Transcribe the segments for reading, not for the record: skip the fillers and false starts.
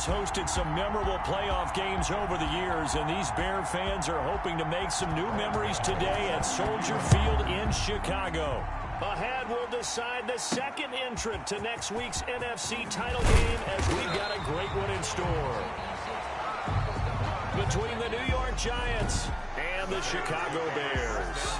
Bears hosted some memorable playoff games over the years, and these Bear fans are hoping to make some new memories today at Soldier Field in Chicago. Ahead, we'll decide the second entrant to next week's NFC title game as we've got a great one in store. Between the New York Giants and the Chicago Bears.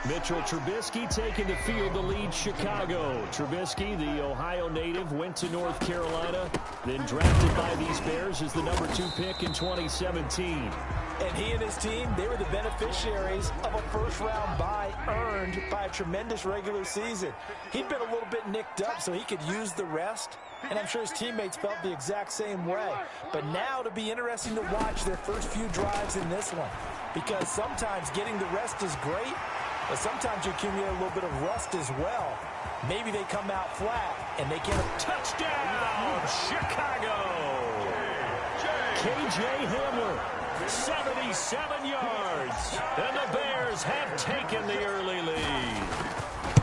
Mitchell Trubisky taking the field to lead Chicago. Trubisky, the Ohio native, went to North Carolina, then drafted by these Bears as the #2 pick in 2017. And he and his team, they were the beneficiaries of a first-round bye earned by a tremendous regular season. He'd been a little bit nicked up, so he could use the rest. And I'm sure his teammates felt the exact same way. But now it'll be interesting to watch their first few drives in this one. Because sometimes getting the rest is great, but sometimes you accumulate a little bit of rust as well. Maybe they come out flat, and they get a touchdown, Chicago! K.J. Hamler, 77 yards, and the Bears have taken the early lead.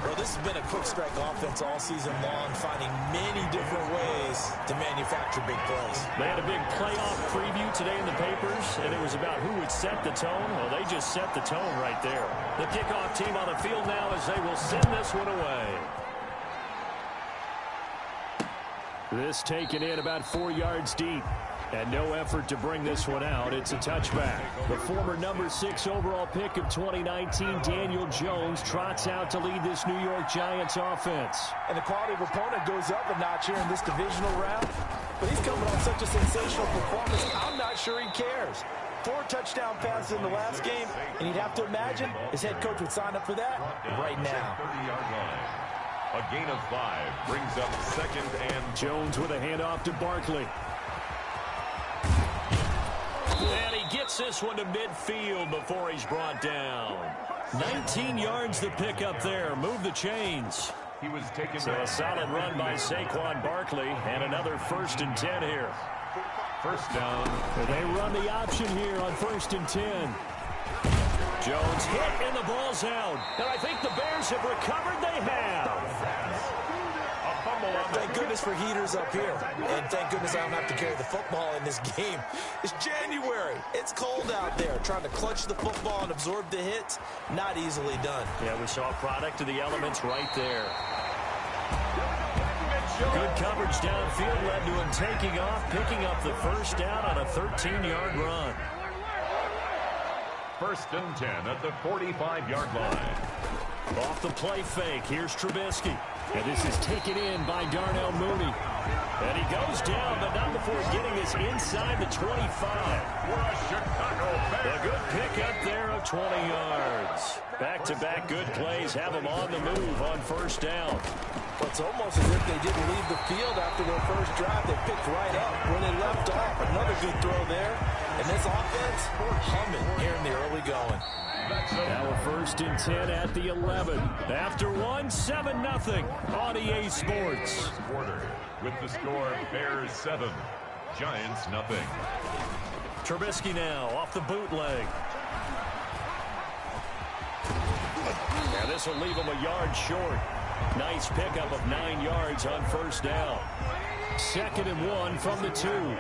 Well, this has been a quick strike offense all season long, finding many different ways to manufacture big plays. They had a big playoff preview today in the papers, and it was about who would set the tone. Well, they just set the tone right there. The kickoff team on the field now as they will send this one away. This taken in about 4 yards deep. And no effort to bring this one out. It's a touchback. The former #6 overall pick of 2019, Daniel Jones, trots out to lead this New York Giants offense. And the quality of opponent goes up a notch here in this divisional round. But he's coming off such a sensational performance, I'm not sure he cares. 4 touchdown passes in the last game, and you'd have to imagine his head coach would sign up for that right now. A gain of 5 brings up second and Jones with a handoff to Barkley. And he gets this one to midfield before he's brought down. 19 yards the pick up there. Move the chains. he was taken. So a solid run by Saquon Barkley and another 1st and 10 here. First down. They run the option here on 1st and 10. Jones hit and the ball's out. And I think the Bears have recovered. They have. Thank goodness for heaters up here. And thank goodness I don't have to carry the football in this game. It's January. It's cold out there. Trying to clutch the football and absorb the hits, not easily done. Yeah, we saw a product of the elements right there. Good coverage downfield led to him taking off, picking up the first down on a 13-yard run. 1st and 10 at the 45-yard line. Off the play fake, here's Trubisky. And this is taken in by Darnell Mooney. And he goes down, but not before getting this inside the 25. A good pick up there of 20 yards. Back-to-back good plays have them on the move on 1st down. It's almost as if they didn't leave the field after their first drive. They picked right up where they left off. Another good throw there. And this offense, humming here in the early going. Now a 1st and 10 at the 11. After one, 7-0 on EA Sports. Quarter with the score Bears 7, Giants 0. Trubisky now off the bootleg. Now this will leave him a yard short. Nice pickup of 9 yards on 1st down. 2nd and 1 from the 2.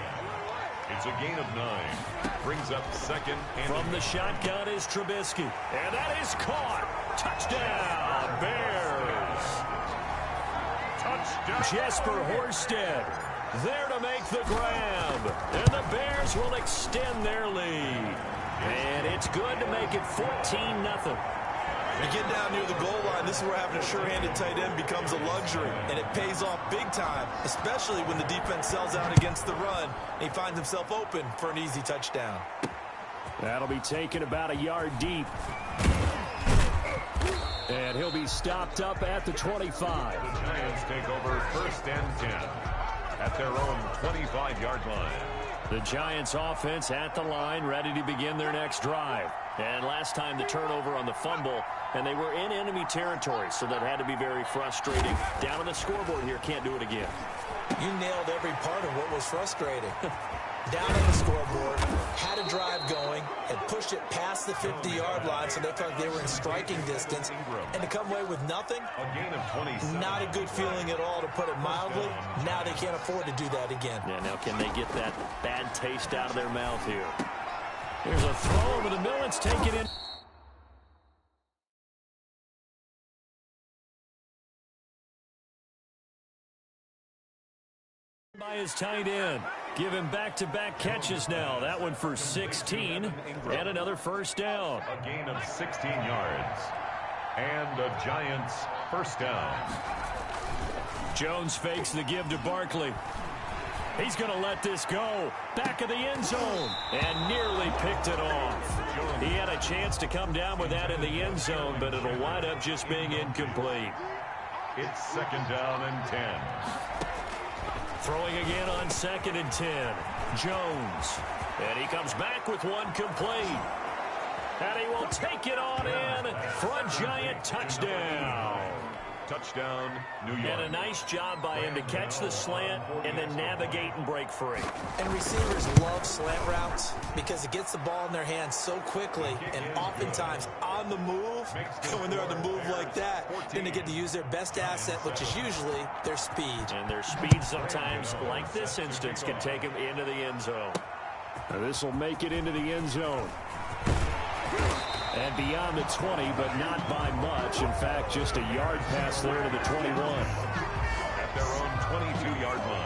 It's a gain of 9. Brings up second and from the shotgun is Trubisky. And that is caught. Touchdown, Bears. Touchdown. Jesper Horsted there to make the grab. And the Bears will extend their lead. And it's good to make it 14-0. You get down near the goal line, this is where having a sure-handed tight end becomes a luxury, and it pays off big time, especially when the defense sells out against the run, and he finds himself open for an easy touchdown. That'll be taken about a yard deep. And he'll be stopped up at the 25. The Giants take over 1st and 10 at their own 25-yard line. The Giants offense at the line, ready to begin their next drive. And last time the turnover on the fumble, and they were in enemy territory, so that had to be very frustrating. Down on the scoreboard here, can't do it again. You nailed every part of what was frustrating. Down on the scoreboard, had a drive going, and pushed it past the 50-yard line so they felt they were in striking distance. And to come away with nothing, not a good feeling at all, to put it mildly. Now they can't afford to do that again. Yeah, now can they get that bad taste out of their mouth here? Here's a throw over the middle. It's taken in. By his tight end. Give him back-to-back catches now. That one for 16 and another first down. A gain of 16 yards. And the Giants first down. Jones fakes the give to Barkley. He's going to let this go. Back of the end zone. And nearly picked it off. He had a chance to come down with that in the end zone, but it'll wind up just being incomplete. It's second down and 10. Throwing again on 2nd and 10. Jones. And he comes back with one complete. And he will take it on in for a Giant touchdown. Touchdown, New York. And a nice job by him to catch the slant and then navigate and break free. And receivers love slant routes because it gets the ball in their hands so quickly and oftentimes on the move. And when they're on the move like that, then they get to use their best asset, which is usually their speed. And their speed sometimes, like this instance, can take them into the end zone. Now this will make it into the end zone. And beyond the 20, but not by much. In fact, just a yard pass there to the 21. At their own 22-yard line.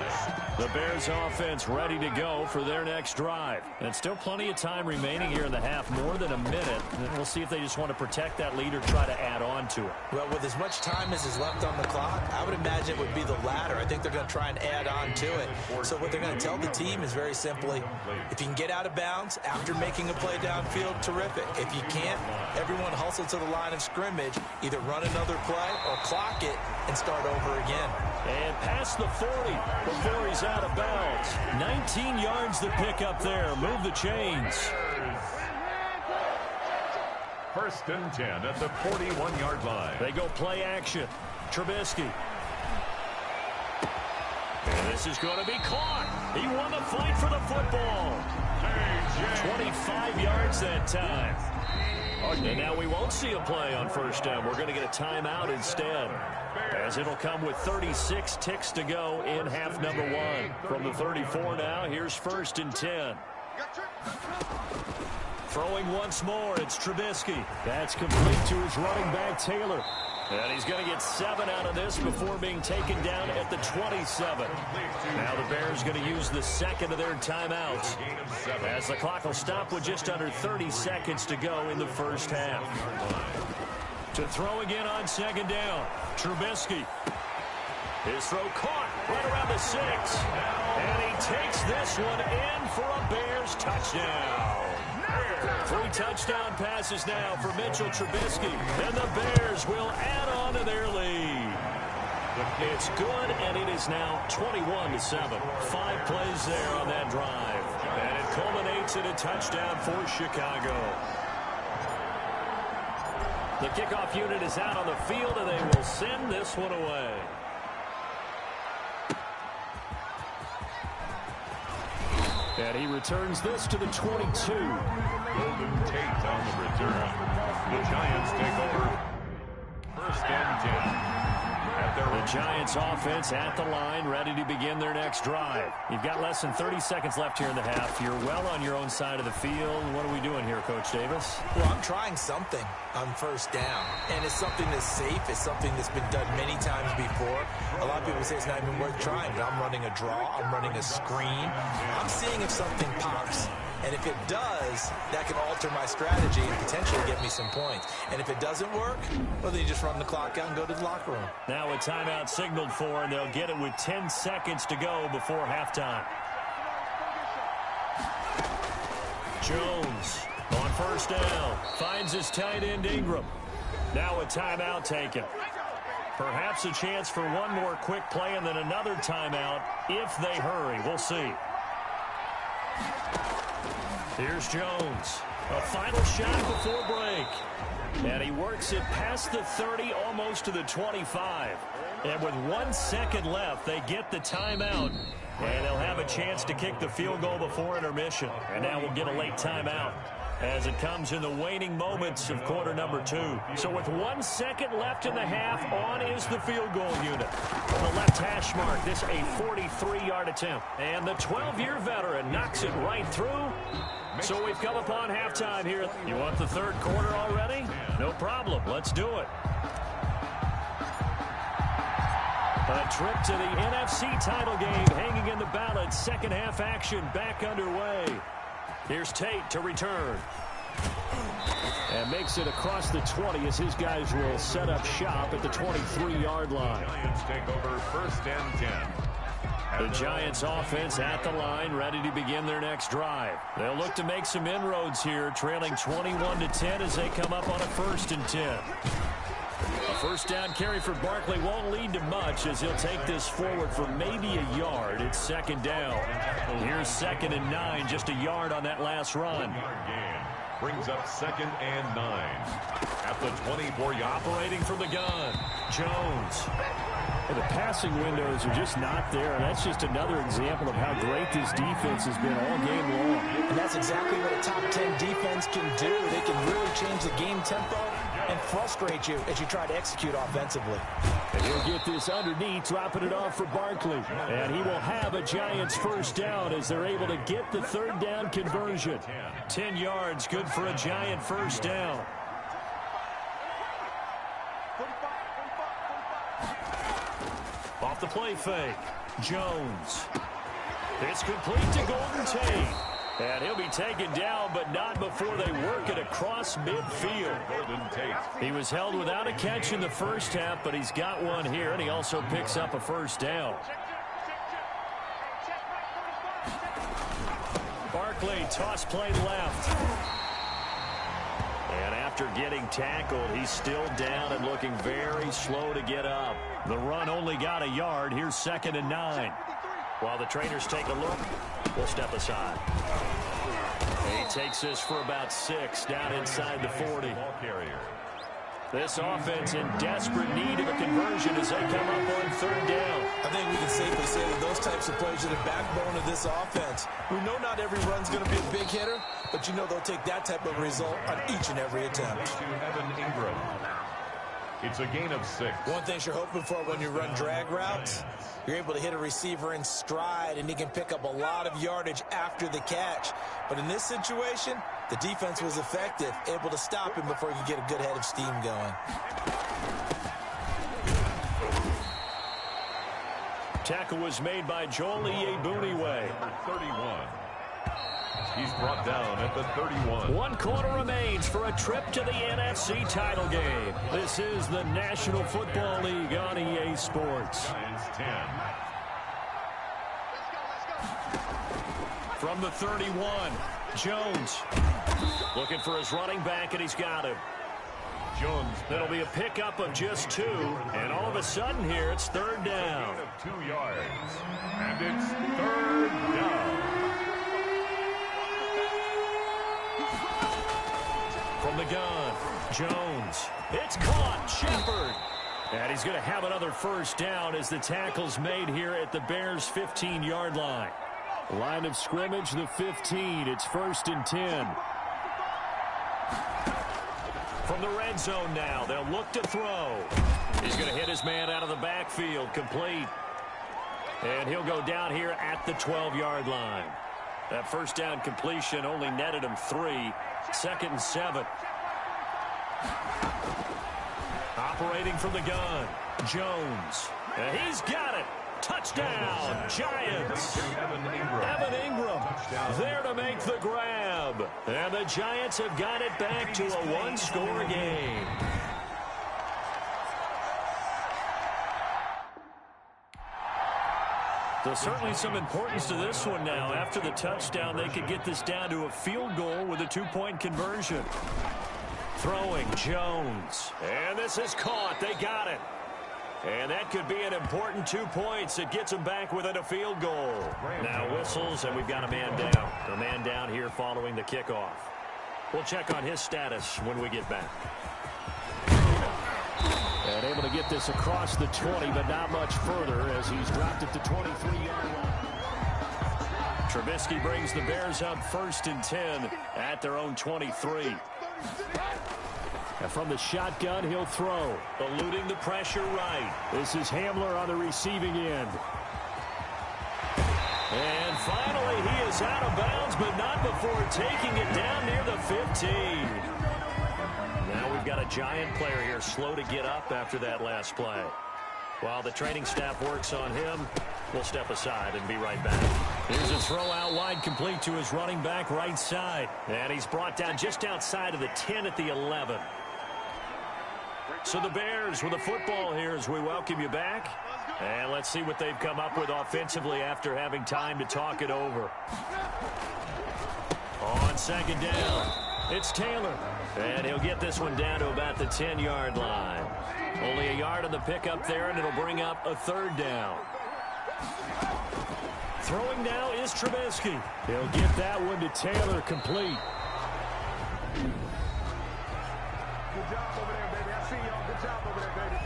The Bears offense ready to go for their next drive. And still plenty of time remaining here in the half, more than a minute. And we'll see if they just want to protect that lead or try to add on to it. Well, with as much time as is left on the clock, I would imagine it would be the latter. I think they're going to try and add on to it. So what they're going to tell the team is very simply, if you can get out of bounds after making a play downfield, terrific. If you can't, everyone hustle to the line of scrimmage, either run another play or clock it and start over again. And past the 40 before he's out of bounds. 19 yards to pick up there. Move the chains. First and 10 at the 41-yard line. They go play action. Trubisky. And this is going to be caught. He won the fight for the football. 25 yards that time. And now we won't see a play on first down. We're going to get a timeout instead, as it'll come with 36 ticks to go in half number 1. From the 34 now, here's first and 10. Throwing once more, it's Trubisky. That's complete to his running back, Taylor. And he's going to get 7 out of this before being taken down at the 27. Now the Bears going to use the second of their timeouts, as the clock will stop with just under 30 seconds to go in the first half. To throw again on second down, Trubisky. His throw caught right around the 6. And he takes this one in for a Bears touchdown. 3 touchdown passes now for Mitchell Trubisky, and the Bears will add on to their lead. It's good, and it is now 21-7. 5 plays there on that drive, and it culminates in a touchdown for Chicago. The kickoff unit is out on the field, and they will send this one away. And he returns this to the 22. Golden Tate on the return. The Giants take over first and 10. The Giants offense at the line, ready to begin their next drive. You've got less than 30 seconds left here in the half. You're well on your own side of the field. What are we doing here, Coach Davis? Well, I'm trying something on first down, and it's something that's safe. It's something that's been done many times before. A lot of people say it's not even worth trying, but I'm running a draw. I'm running a screen. I'm seeing if something pops. And if it does, that can alter my strategy and potentially get me some points. And if it doesn't work, well, then you just run the clock out and go to the locker room. Now a timeout signaled for, and they'll get it with 10 seconds to go before halftime. Jones on first down. Finds his tight end, Ingram. Now a timeout taken. Perhaps a chance for one more quick play and then another timeout if they hurry. We'll see. Here's Jones. A final shot before break. And he works it past the 30, almost to the 25. And with 1 second left, they get the timeout. And they'll have a chance to kick the field goal before intermission. And now we'll get a late timeout as it comes in the waning moments of quarter number 2. So with 1 second left in the half, on is the field goal unit. On the left hash mark, this a 43-yard attempt. And the 12-year veteran knocks it right through. So we've come upon halftime here. You want the third quarter already? No problem. Let's do it. A trip to the NFC title game hanging in the balance. Second half action back underway. Here's Tate to return. And makes it across the 20 as his guys will set up shop at the 23-yard line. Giants take over 1st and 10. The Giants offense at the line, ready to begin their next drive. They'll look to make some inroads here, trailing 21-10 as they come up on a 1st and 10. A first down carry for Barkley won't lead to much as he'll take this forward for maybe a yard. It's 2nd down. Here's 2nd and 9, just a yard on that last run. Brings up 2nd and 9. At the 24, operating from the gun, Jones. And the passing windows are just not there. And that's just another example of how great this defense has been all game long. And that's exactly what a top 10 defense can do. They can really change the game tempo and frustrate you as you try to execute offensively. And he'll get this underneath, dropping it off for Barkley. And he will have a Giants first down as they're able to get the 3rd down conversion. 10 yards, good for a Giant first down. Off the play fake, Jones. It's complete to Golden Tate. And he'll be taken down, but not before they work it across midfield. He was held without a catch in the first half, but he's got one here, and he also picks up a first down. Barkley, toss play left. And after getting tackled, he's still down and looking very slow to get up. The run only got a yard. Here's 2nd and 9. While the trainers take a look, we'll step aside. He takes this for about 6 down inside the 40. This offense in desperate need of a conversion as they come up on 3rd down. I think we can safely say that those types of plays are the backbone of this offense. We know not every run's going to be a big hitter, but you know they'll take that type of result on each and every attempt. It's a gain of 6. One thing you're hoping for when you run drag routes, you're able to hit a receiver in stride, and he can pick up a lot of yardage after the catch. But in this situation, the defense was effective, able to stop him before he could get a good head of steam going. Tackle was made by Joel Iyiegbuniwe. 31. He's brought down at the 31. 1 quarter remains for a trip to the NFC title game. This is the National Football League on EA Sports. Giants 10. From the 31, Jones looking for his running back, and he's got him. Jones. That'll be a pickup of just 2, and all of a sudden here it's 3rd down. 2 yards. And it's 3rd down. From the gun, Jones. It's caught, Shepard. And he's going to have another first down as the tackle's made here at the Bears' 15-yard line. Line of scrimmage, the 15. It's 1st and 10. From the red zone now, they'll look to throw. He's going to hit his man out of the backfield, complete. And he'll go down here at the 12-yard line. That first down completion only netted him 3. 2nd and 7. Operating from the gun, Jones. And he's got it. Touchdown, Giants. Evan Ingram there to make the grab. And the Giants have got it back to a 1-score game. There's certainly some importance to this one now. After the touchdown, they could get this down to a field goal with a 2-point conversion. Throwing, Jones. And this is caught. They got it. And that could be an important 2 points. It gets them back within a field goal. Now whistles, and we've got a man down. A man down here following the kickoff. We'll check on his status when we get back. And able to get this across the 20, but not much further as he's dropped it to 23-yard line. Trubisky brings the Bears up 1st and 10 at their own 23. And from the shotgun, he'll throw. Eluding the pressure right. This is Hamler on the receiving end. And finally, he is out of bounds, but not before taking it down near the 15. Now we've got a giant player here slow to get up after that last play. While the training staff works on him, we'll step aside and be right back. Here's a throw out wide, complete to his running back right side. And he's brought down just outside of the 10 at the 11. So the Bears with the football here as we welcome you back. And let's see what they've come up with offensively after having time to talk it over. On 2nd down, it's Taylor. And he'll get this one down to about the 10-yard line. Only a yard on the pickup there, and it'll bring up a 3rd down. Throwing now is Trubisky. He'll get that one to Taylor, complete. Good job over there, baby. I see y'all. Good job over there, baby.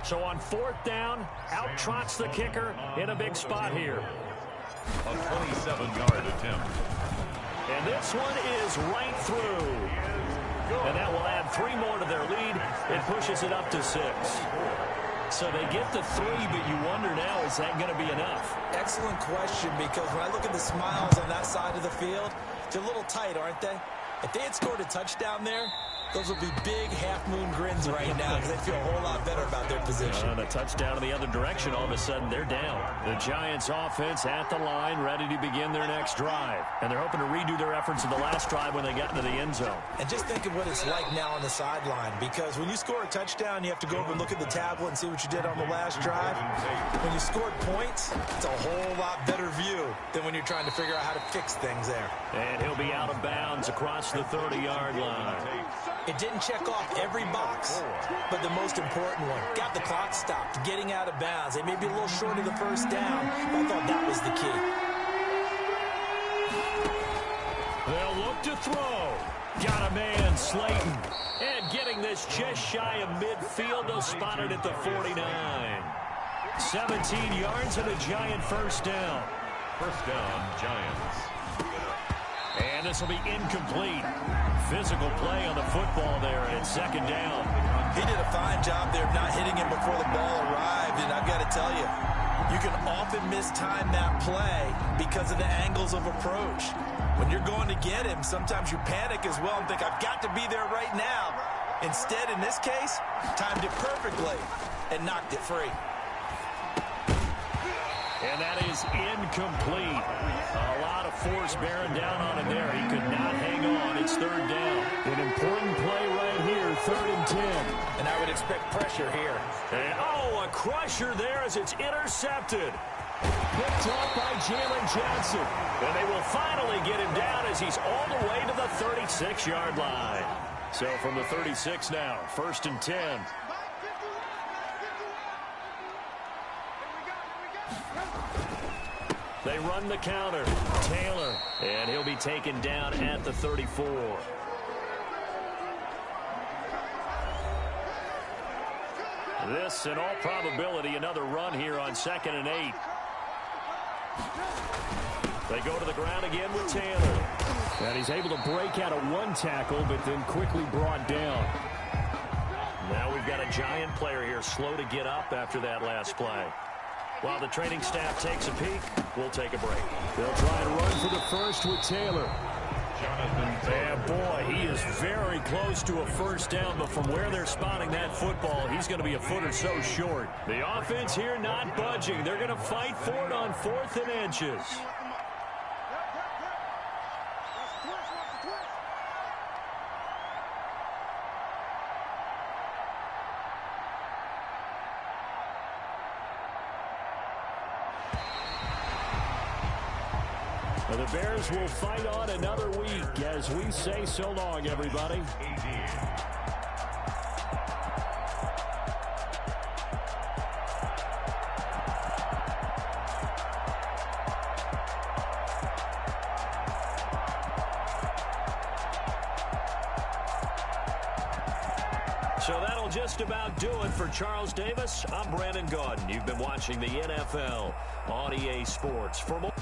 So on 4th down, out trots the kicker in a big spot here. A 27-yard attempt. And this one is right through. And that will add 3 more to their lead. It pushes it up to 6. So they get the 3, but you wonder now, is that going to be enough? Excellent question, because when I look at the smiles on that side of the field, they're a little tight, aren't they? If they had scored a touchdown there, those would be big half-moon grins right now because they feel a whole lot better about their position. And a touchdown in the other direction, all of a sudden they're down. The Giants offense at the line, ready to begin their next drive. And they're hoping to redo their efforts in the last drive when they got into the end zone. And just think of what it's like now on the sideline, because when you score a touchdown, you have to go over and look at the tablet and see what you did on the last drive. When you scored points, it's a whole lot better view than when you're trying to figure out how to fix things there. And he'll be out of bounds across the 30-yard line. It didn't check off every box, but the most important one. Got the clock stopped, getting out of bounds. They may be a little short of the 1st down, but I thought that was the key. They'll look to throw. Got a man, Slayton. And getting this just shy of midfield. They'll spot it at the 49. 17 yards and a Giant 1st down. 1st down, Giants. And this will be incomplete. Physical play on the football there, and it's 2nd down. He did a fine job there of not hitting him before the ball arrived, and I've got to tell you, you can often mistime that play because of the angles of approach. When you're going to get him, sometimes you panic as well and think, I've got to be there right now. Instead, in this case, timed it perfectly and knocked it free. And that is incomplete. A lot of force bearing down on him there. He could not hang on. It's 3rd down. An important play right here, 3rd and 10. And I would expect pressure here. And, a crusher there as it's intercepted. Picked up by Jalen Johnson. And they will finally get him down as he's all the way to the 36-yard line. So from the 36 now, 1st and 10. They run the counter. Taylor. And he'll be taken down at the 34. This, in all probability, another run here on 2nd and 8. They go to the ground again with Taylor. And he's able to break out of 1 tackle, but then quickly brought down. Now we've got a Giant player here slow to get up after that last play. While the training staff takes a peek, we'll take a break. They'll try and run for the 1st with Taylor. And boy, he is very close to a 1st down, but from where they're spotting that football, he's going to be a foot or so short. The offense here not budging. They're going to fight for it on 4th and inches. The Bears will fight on another week as we say so long, everybody. So that'll just about do it for Charles Davis. I'm Brandon Gaudin. You've been watching the NFL on EA Sports. For more.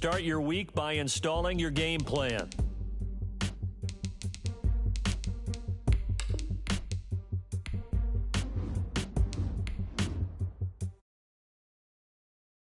Start your week by installing your game plan.